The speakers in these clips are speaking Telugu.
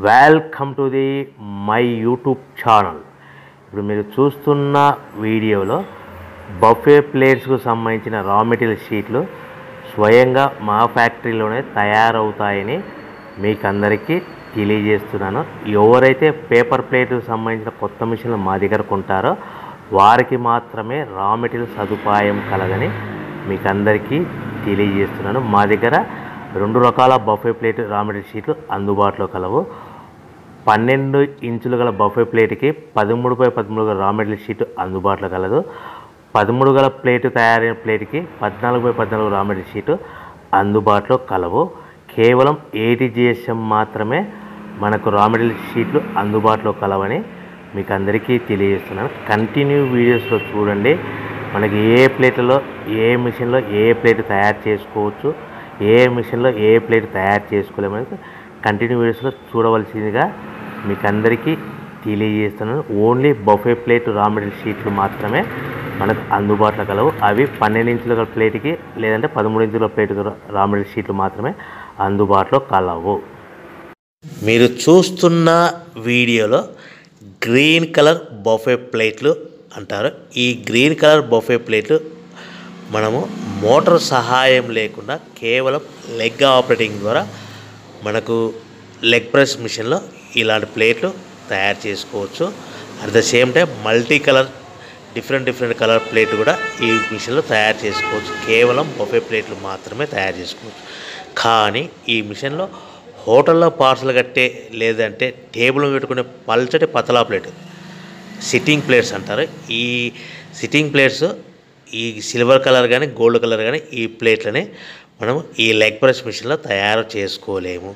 Welcome to the my YouTube channel. ఇప్పుడు మీరు చూస్తున్న వీడియోలో బఫే ప్లేట్స్కు సంబంధించిన రా మెటీరియల్ షీట్లు స్వయంగా మా ఫ్యాక్టరీలోనే తయారవుతాయని మీకు అందరికీ తెలియజేస్తున్నాను. ఎవరైతే పేపర్ ప్లేట్కు సంబంధించిన కొత్త మిషన్లు మా దగ్గర కొంటారో వారికి మాత్రమే రా మెటీరియల్ సదుపాయం కలదని మీకు అందరికీ తెలియజేస్తున్నాను. మా దగ్గర 2 రకాల బఫే ప్లేట్ రా మెటీరియల్ షీట్లు అందుబాటులో కలవు. 12 ఇంచుల గల బఫే ప్లేట్కి 13x13 గల రా మెటీరియల్ షీట్ అందుబాటులో కలదు. 13 గల ప్లేట్ తయారైన ప్లేట్కి 14x14 రా మెటీరియల్ షీట్ అందుబాటులో కలవు. కేవలం 80 GSM మాత్రమే మనకు రా మెటీరియల్ షీట్లు అందుబాటులో కలవని మీకు అందరికీ తెలియజేస్తున్నాను. కంటిన్యూ వీడియోస్లో చూడండి. మనకి ఏ ప్లేట్లలో ఏ మిషన్లో ఏ ప్లేట్ తయారు చేసుకోవచ్చు, ఏ మిషన్లో ఏ ప్లేట్ తయారు చేసుకోలేమని కంటిన్యూ వీడియోస్లో చూడవలసిందిగా మీకు అందరికీ తెలియజేస్తున్నాను. Only buffet plate raw material షీట్లు మాత్రమే మనకు అందుబాటులో కలవు. అవి 12 ఇంచుల ప్లేట్కి లేదంటే 13 ఇంచుల ప్లేట్ రా మెటీరియల్ షీట్లు మాత్రమే అందుబాటులో కలవు. మీరు చూస్తున్న వీడియోలో గ్రీన్ కలర్ బఫే ప్లేట్లు అంటారు. ఈ గ్రీన్ కలర్ బఫే ప్లేట్లు మనము మోటార్ సహాయం లేకుండా కేవలం లెగ్ ఆపరేటింగ్ ద్వారా మనకు లెగ్ ప్రెస్ మిషన్లో ఇలాంటి ప్లేట్లు తయారు చేసుకోవచ్చు. At the same time multi colour different colour plate కూడా ఈ మిషన్లో తయారు చేసుకోవచ్చు. కేవలం బఫే ప్లేట్లు మాత్రమే తయారు చేసుకోవచ్చు. కానీ ఈ మిషన్లో హోటల్లో పార్సల్ కట్టే లేదంటే టేబుల్ పెట్టుకునే పల్చటి పతలా ప్లేట్ సిట్టింగ్ ప్లేట్స్ అంటారు. ఈ సిట్టింగ్ ప్లేట్స్ ఈ సిల్వర్ కలర్ కానీ గోల్డ్ కలర్ కానీ ఈ ప్లేట్లని మనం ఈ లెగ్ ప్రెస్ మిషన్లో తయారు చేసుకోలేము.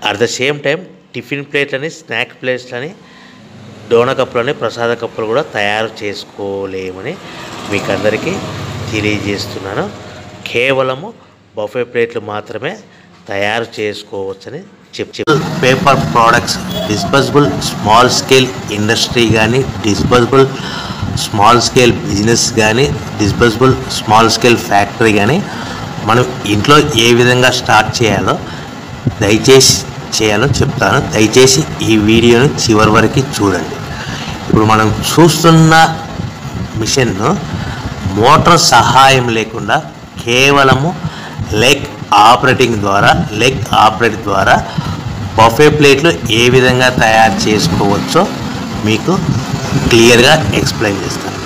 At the same time tiffin ప్లేట్లని, స్నాక్ ప్లేట్లని, డోనా కప్పులని, ప్రసాద కప్పులు కూడా తయారు చేసుకోలేమని మీకు అందరికీ తెలియజేస్తున్నాను. కేవలము బఫే ప్లేట్లు మాత్రమే తయారు చేసుకోవచ్చని paper products disposable small scale industry కానీ, డిస్పోజబుల్ స్మాల్ స్కేల్ బిజినెస్ కానీ, డిస్పోజబుల్ స్మాల్ స్కేల్ ఫ్యాక్టరీ కానీ మనం ఇంట్లో ఏ విధంగా స్టార్ట్ చేయాలో చెప్తాను. దయచేసి ఈ వీడియోని చివరి వరకు చూడండి. ఇప్పుడు మనం చూస్తున్న మిషన్ను మోటార్ సహాయం లేకుండా కేవలము లెగ్ ఆపరేట్ ద్వారా బఫే ప్లేట్లు ఏ విధంగా తయారు చేసుకోవచ్చో మీకు క్లియర్గా ఎక్స్ప్లెయిన్ చేస్తాను.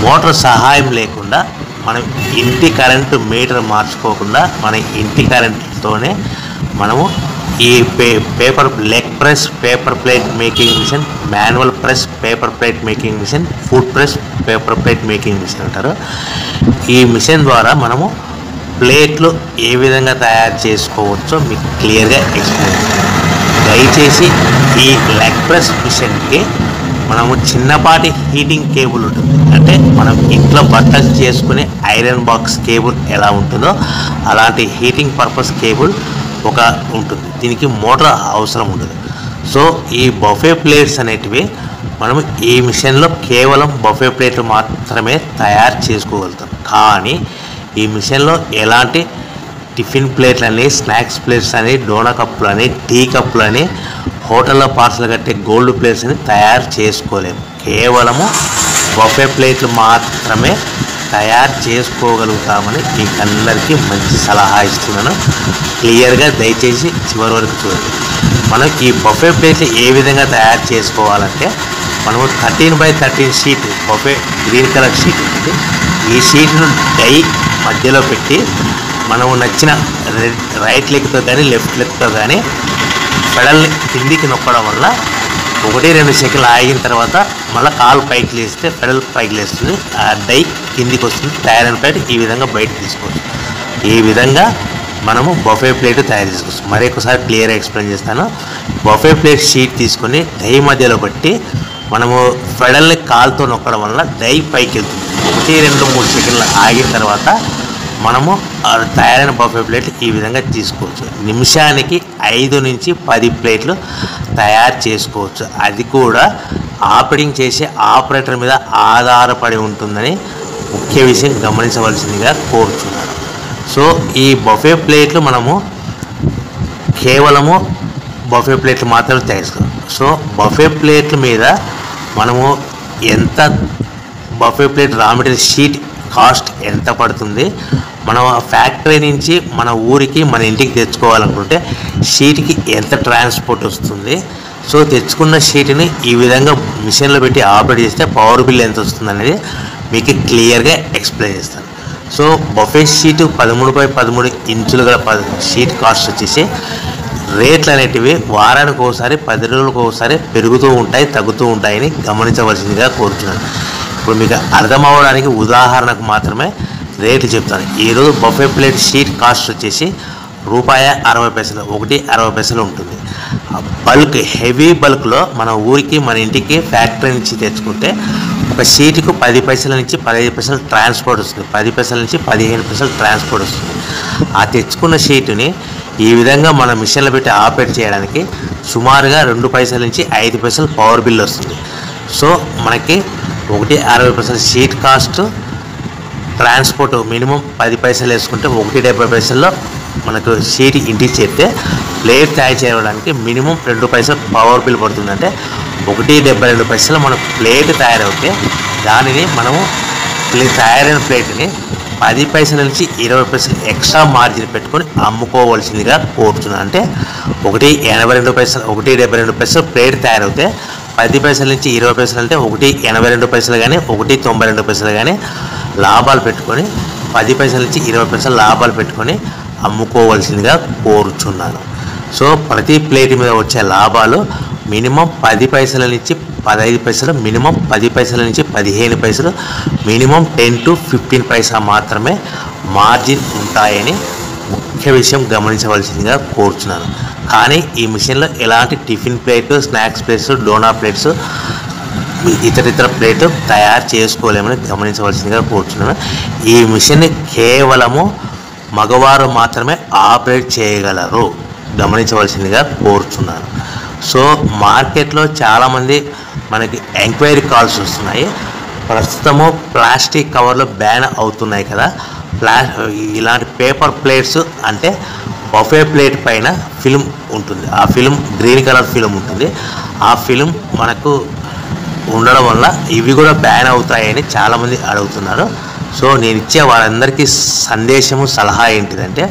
మోటార్ సహాయం లేకుండా మనం ఇంటి కరెంటు మీటర్ మార్చుకోకుండా మన ఇంటి కరెంటుతోనే మనము ఈ paper leg press paper plate making machine, manual press paper plate making machine, food press paper plate making machine అంటారు. ఈ మిషన్ ద్వారా మనము ప్లేట్లు ఏ విధంగా తయారు చేసుకోవచ్చో మీకు క్లియర్గా ఎక్స్ప్లెయిన్ చేస్తాను. దయచేసి ఈ లెగ్ ప్రెస్ మిషన్కి మనము చిన్నపాటి హీటింగ్ కేబుల్ ఉంటుంది. అంటే మనం ఇంట్లో బట్టలు చేసుకునే ఐరన్ బాక్స్ కేబుల్ ఎలా ఉంటుందో అలాంటి హీటింగ్ పర్పస్ కేబుల్ ఒక ఉంటుంది. దీనికి మోటార్ అవసరం ఉండదు. సో ఈ బఫే ప్లేట్స్ అనేటివి మనము ఈ మిషన్లో కేవలం బఫే ప్లేట్లు మాత్రమే తయారు చేసుకోగలుగుతాం. కానీ ఈ మిషన్లో ఎలాంటి టిఫిన్ ప్లేట్లని, స్నాక్స్ ప్లేట్స్ అని, డోనా కప్పులని, టీ కప్పులని, హోటల్లో పార్సల్ కట్టే గోల్డ్ ప్లేట్స్ అని తయారు చేసుకోలేము. కేవలము బఫే ప్లేట్లు మాత్రమే తయారు చేసుకోగలుగుతామని మీకు అందరికీ మంచి సలహా ఇస్తున్నాను. క్లియర్గా దయచేసి చివరి వరకు చూడండి. మనం ఈ బఫే ప్లేట్లు ఏ విధంగా తయారు చేసుకోవాలంటే మనము 13x13 sheet buffet green colour sheet ఉంటుంది. ఈ షీట్ను డై మధ్యలో పెట్టి మనము నచ్చిన రైట్ లెగ్తో కానీ లెఫ్ట్ లెగ్తో కానీ పెడల్ని కిందికి నొక్కడం వల్ల 1-2 సెకండ్లు ఆగిన తర్వాత మళ్ళీ కాలు పైకి లేస్తే పెడల్ పైకి లేస్తుంది, ఆ డై కిందికి వస్తుంది. తయారైన ప్లేట్ ఈ విధంగా బయటకు తీసుకోవచ్చు. ఈ విధంగా మనము బఫే ప్లేట్ తయారు చేసుకోవచ్చు. మరొకసారి క్లియర్గా ఎక్స్ప్లెయిన్ చేస్తాను. బఫే ప్లేట్ షీట్ తీసుకొని డై మధ్యలో పెట్టి మనము పెడల్ని కాలుతో నొక్కడం వల్ల డై పైకి వెళ్తుంది. 1-2-3 సెకండ్లు ఆగిన తర్వాత మనము తయారైన బఫే ప్లేట్లు ఈ విధంగా తీసుకోవచ్చు. నిమిషానికి 5 నుంచి 10 ప్లేట్లు తయారు చేసుకోవచ్చు. అది కూడా ఆపరేటింగ్ చేసే ఆపరేటర్ మీద ఆధారపడి ఉంటుందని ముఖ్య విషయం గమనించవలసిందిగా కోరుతున్నాను. సో ఈ బఫే ప్లేట్లు మనము కేవలము బఫే ప్లేట్లు మాత్రమే తయారు చేసుకోవాలి. సో బఫే ప్లేట్ల మీద మనము ఎంత buffet plate raw material sheet cost ఎంత పడుతుంది, మనం ఫ్యాక్టరీ నుంచి మన ఊరికి మన ఇంటికి తెచ్చుకోవాలనుకుంటే షీట్కి ఎంత ట్రాన్స్పోర్ట్ వస్తుంది, సో తెచ్చుకున్న షీట్ని ఈ విధంగా మిషన్లో పెట్టి ఆపరేట్ చేస్తే పవర్ బిల్ ఎంత వస్తుంది అనేది మీకు క్లియర్గా ఎక్స్ప్లెయిన్ చేస్తాను. సో బఫే షీటు 13x13 ఇంచులు గల షీట్ కాస్ట్ వచ్చేసి రేట్లు అనేటివి వారానికి ఒకసారి 10 రోజులకు ఒకసారి పెరుగుతూ ఉంటాయి, తగ్గుతూ ఉంటాయని గమనించవలసిందిగా కోరుతున్నాను. ఇప్పుడు మీకు అర్థం అవ్వడానికి ఉదాహరణకు మాత్రమే రేట్లు చెప్తాను. ఈరోజు బఫే ప్లేట్ షీట్ కాస్ట్ వచ్చేసి ₹1.60, 1.60 ఉంటుంది. బల్క్ హెవీ బల్క్లో మన ఊరికి మన ఇంటికి ఫ్యాక్టరీ నుంచి తెచ్చుకుంటే ఒక షీట్కు 10 పైసల నుంచి 15 పైసలు ట్రాన్స్పోర్ట్ వస్తుంది, 10 పైసల నుంచి 15 పైసలు ట్రాన్స్పోర్ట్ వస్తుంది. ఆ తెచ్చుకున్న షీటుని ఈ విధంగా మన మిషన్లో పెట్టి ఆపరేట్ చేయడానికి సుమారుగా 2 పైసల నుంచి 5 పైసలు పవర్ బిల్ వస్తుంది. సో మనకి 1.60 షీట్ కాస్ట్, ట్రాన్స్పోర్ట్ మినిమం 10 పైసలు వేసుకుంటే 1.70 మనకు షీట్ ఇంటికి చేస్తే ప్లేట్ తయారు చేయడానికి మినిమం 2 పైసలు పవర్ బిల్ పడుతుందంటే 1.72 మన ప్లేట్ తయారవుతే దానిని మనము తయారైన ప్లేట్ని 10 పైసల నుంచి 20 పైసలు ఎక్స్ట్రా మార్జిన్ పెట్టుకొని అమ్ముకోవాల్సిందిగా కోరుతున్నాను. అంటే 1.72 ప్లేట్ తయారవుతే 10 పైసల నుంచి 20 పైసలు అంటే 1.82 కానీ 1.92 కానీ లాభాలు పెట్టుకొని 10 పైసల నుంచి 20 పైసలు లాభాలు పెట్టుకొని అమ్ముకోవాల్సిందిగా కోరుచున్నాను. సో ప్రతి ప్లేట్ మీద వచ్చే లాభాలు మినిమం 10 పైసల నుంచి 15 పైసలు, మినిమం 10 పైసల నుంచి 15 పైసలు, మినిమం 10 to 15 పైసా మాత్రమే మార్జిన్ ఉంటాయని ముఖ్య విషయం గమనించవలసిందిగా కోరుచున్నాను. కానీ ఈ మిషన్లో ఎలాంటి tiffin plate, snacks plates, dona plates, ఇతర ప్లేట్ తయారు చేసుకోలేమని గమనించవలసిందిగా కోరుచున్నాను. ఈ మిషన్ని కేవలము మగవారు మాత్రమే ఆపరేట్ చేయగలరు, గమనించవలసిందిగా కోరుచున్నాను. సో మార్కెట్లో చాలామంది మనకి ఎంక్వైరీ కాల్స్ వస్తున్నాయి. ప్రస్తుతము ప్లాస్టిక్ కవర్లు బ్యాన్ అవుతున్నాయి కదా, ఇలాంటి పేపర్ ప్లేట్స్ అంటే బఫే ప్లేట్ పైన ఫిల్మ్ ఉంటుంది, ఆ ఫిల్మ్ గ్రీన్ కలర్ ఫిల్మ్ ఉంటుంది. ఆ ఫిల్మ్ మనకు ఉండడం వల్ల ఇవి కూడా బ్యాన్ అవుతాయని చాలామంది అడుగుతున్నారు. సో నేను ఇచ్చే వాళ్ళందరికీ సందేశము, సలహా ఏంటిదంటే,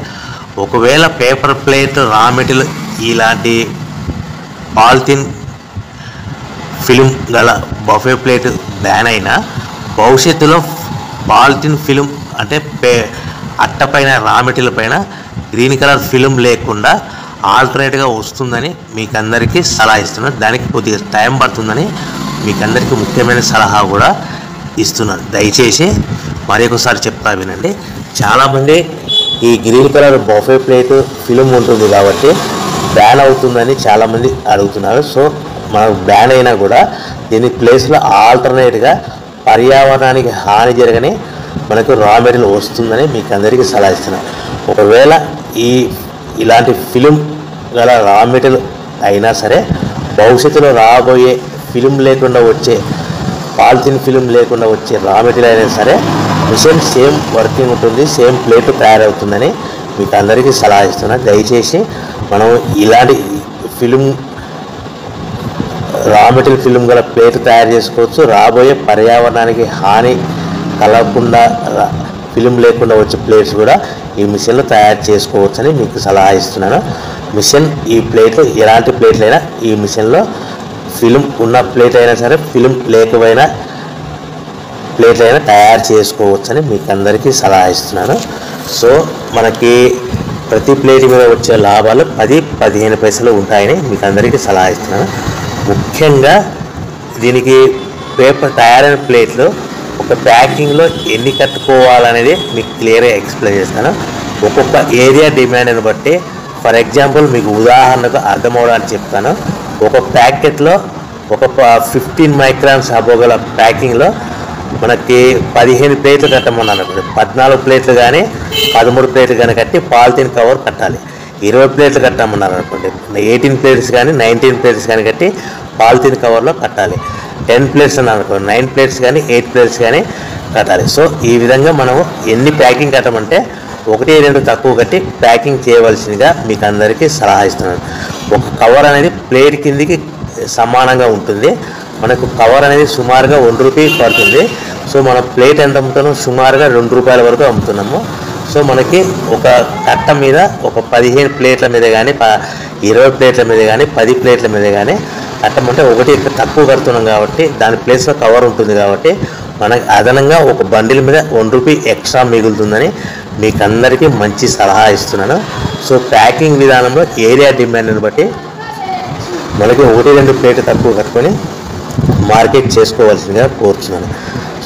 ఒకవేళ పేపర్ ప్లేట్ రా మెటీరియల్ ఇలాంటి పాలిథిన్ ఫిల్మ్ గల బఫే ప్లేట్ బ్యాన్ అయినా భవిష్యత్తులో పాలిథిన్ ఫిల్మ్ అంటే అట్టపైన రా మెటీరియల్ పైన గ్రీన్ కలర్ ఫిల్మ్ లేకుండా ఆల్టర్నేట్గా వస్తుందని మీకు అందరికీ సలహా ఇస్తున్నాను. దానికి కొద్దిగా టైం పడుతుందని మీకు అందరికీ ముఖ్యమైన సలహా కూడా ఇస్తున్నాను. దయచేసి మరొకసారి చెప్తా వినండి. చాలామంది ఈ green colour buffet plate film ఉంటుంది కాబట్టి బ్యాన్ అవుతుందని చాలామంది అడుగుతున్నారు. సో మనకు బ్యాన్ అయినా కూడా దీని ప్లేస్లో ఆల్టర్నేట్గా పర్యావరణానికి హాని జరగని మనకు రా మెటీరియల్ వస్తుందని మీకు అందరికీ సలహా ఇస్తున్నాను. ఒకవేళ ఇలాంటి ఫిల్మ్ గల రా మెటీరియల్ అయినా సరే భవిష్యత్తులో రాబోయే ఫిల్మ్ లేకుండా వచ్చే పాలిథిన్ ఫిల్మ్ లేకుండా వచ్చే రా మెటీరియల్ అయినా సరే మిషన్ సేమ్ వర్కింగ్ ఉంటుంది, సేమ్ ప్లేట్ తయారవుతుందని మీకు అందరికీ సలహా ఇస్తున్నాను. దయచేసి మనం ఇలాంటి ఫిల్మ్ రా మెటీరియల్ ఫిల్మ్ గల ప్లేట్ తయారు చేసుకోవచ్చు. రాబోయే పర్యావరణానికి హాని కలగకుండా ఫిల్మ్ లేకుండా వచ్చే ప్లేట్స్ కూడా ఈ మిషన్లో తయారు చేసుకోవచ్చని మీకు సలహా ఇస్తున్నాను. మిషన్ ఈ ప్లేట్లు ఎలాంటి ప్లేట్లైనా ఈ మిషన్లో ఫిల్మ్ ఉన్న ప్లేట్ అయినా సరే ఫిల్మ్ లేకపోయినా ప్లేట్లైనా తయారు చేసుకోవచ్చని మీకు అందరికీ సలహా ఇస్తున్నాను. సో మనకి ప్రతి ప్లేట్ మీద వచ్చే లాభాలు 10-15 పైసలు ఉంటాయని మీకు అందరికీ సలహా ఇస్తున్నాను. ముఖ్యంగా దీనికి పేపర్ తయారైన ప్లేట్లు ఒక ప్యాకింగ్లో ఎన్ని కట్టుకోవాలనేది మీకు క్లియర్గా ఎక్స్ప్లెయిన్ చేస్తాను. ఒక్కొక్క ఏరియా డిమాండ్ని బట్టి, ఫర్ ఎగ్జాంపుల్ మీకు ఉదాహరణకు అర్థమవడానికి చెప్తాను. ఒక ప్యాకెట్లో ఒక 15 మైక్రాన్స్ అబోగల ప్యాకింగ్లో మనకి 15 ప్లేట్లు కట్టమన్నాను. 14 ప్లేట్లు కానీ 13 ప్లేట్లు కానీ కట్టి పాలిథిన్ కవర్ కట్టాలి. 20 ప్లేట్లు కట్టమన్నారు అనుకోండి, 18 ప్లేట్స్ కానీ 19 ప్లేట్స్ కానీ కట్టి పాలిథిన్ కవర్లో కట్టాలి. 10 ప్లేట్స్ అని అనుకోండి, 9 ప్లేట్స్ కానీ 8 ప్లేట్స్ కానీ కట్టాలి. సో ఈ విధంగా మనము ఎన్ని ప్యాకింగ్ కట్టమంటే ఒకటి రెండు తక్కువ కట్టి ప్యాకింగ్ చేయవలసిందిగా మీకు అందరికీ సలహా ఇస్తున్నాను. ఒక కవర్ అనేది ప్లేట్ కిందికి సమానంగా ఉంటుంది. మనకు కవర్ అనేది సుమారుగా ₹1 పడుతుంది. సో మన ప్లేట్ ఎంత అమ్ముతున్నాం, సుమారుగా ₹2 వరకు అమ్ముతున్నాము. సో మనకి ఒక కట్ట మీద ఒక 15 ప్లేట్ల మీద కానీ 20 ప్లేట్ల మీద కానీ 10 ప్లేట్ల మీద కానీ కట్టమంటే ఒకటి తక్కువ కడుతున్నాం కాబట్టి దాని ప్లేస్లో కవర్ ఉంటుంది కాబట్టి మనకి అదనంగా ఒక బండిల్ మీద ₹1 ఎక్స్ట్రా మిగులుతుందని మీకు అందరికీ మంచి సలహా ఇస్తున్నాను. సో ప్యాకింగ్ విధానంలో ఏరియా డిమాండ్ని బట్టి మనకి 1-2 ప్లేట్లు తక్కువ కట్టుకొని మార్కెట్ చేసుకోవాల్సిందిగా కోరుతున్నాను.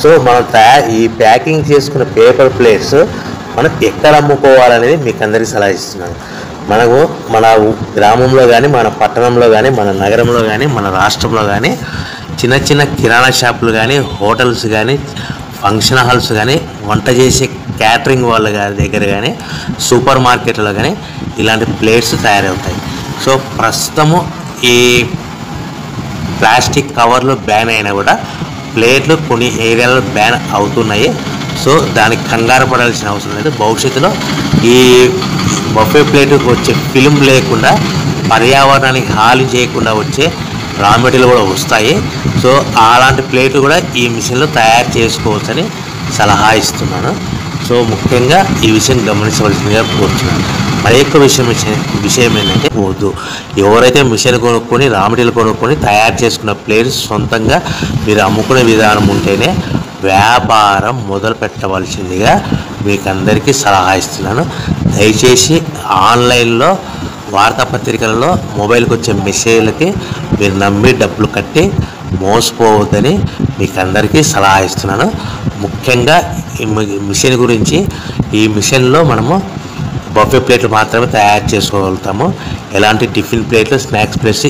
సో మనం ఈ ప్యాకింగ్ చేసుకున్న పేపర్ ప్లేట్స్ మనం ఎక్కడ అమ్ముకోవాలనేది మీకు అందరికీ సలహా ఇస్తున్నాను. మనకు మన గ్రామంలో కానీ మన పట్టణంలో కానీ మన నగరంలో కానీ మన రాష్ట్రంలో కానీ చిన్న చిన్న కిరాణా షాపులు కానీ హోటల్స్ కానీ ఫంక్షన్ హాల్స్ కానీ వంట చేసే క్యాటరింగ్ వాళ్ళ దగ్గర కానీ సూపర్ మార్కెట్లో కానీ ఇలాంటి ప్లేట్స్ తయారవుతాయి. సో ప్రస్తుతము ఈ ప్లాస్టిక్ కవర్లు బ్యాన్ అయినా కూడా ప్లేట్లు కొన్ని ఏరియాలో బ్యాన్ అవుతున్నాయి. సో దానికి కంగారు పడాల్సిన అవసరం లేదు. భవిష్యత్తులో ఈ బఫే ప్లేట్కి వచ్చే ఫిల్మ్ లేకుండా పర్యావరణానికి హాని చేయకుండా వచ్చే రా మెటీరియల్ కూడా వస్తాయి. సో అలాంటి ప్లేట్ కూడా ఈ మిషన్లో తయారు చేసుకోవచ్చని సలహా ఇస్తున్నాను. సో ముఖ్యంగా ఈ విషయం గమనించవలసిందిగా కోరుతున్నాను. మరి ఎక్కువ విషయం ఏంటంటే వద్దు, ఎవరైతే మిషన్ కొనుక్కొని రా మెటీరియల్ కొనుక్కొని తయారు చేసుకున్న ప్లేట్స్ సొంతంగా మీరు అమ్ముకునే విధానం ఉంటేనే వ్యాపారం మొదలు పెట్టవలసిందిగా మీకు అందరికీ సలహా ఇస్తున్నాను. దయచేసి ఆన్లైన్లో వార్తాపత్రికలలో మొబైల్కి వచ్చే మెసేజ్లకి మీరు నమ్మి డబ్బులు కట్టి మోసపోవద్దని మీకు అందరికీ సలహా ఇస్తున్నాను. ముఖ్యంగా ఈ మిషన్ గురించి, ఈ మిషన్లో మనము బఫే ప్లేట్లు మాత్రమే తయారు చేసుకోగలుగుతాము. ఎలాంటి టిఫిన్ ప్లేట్లు, స్నాక్స్ ప్లేట్స్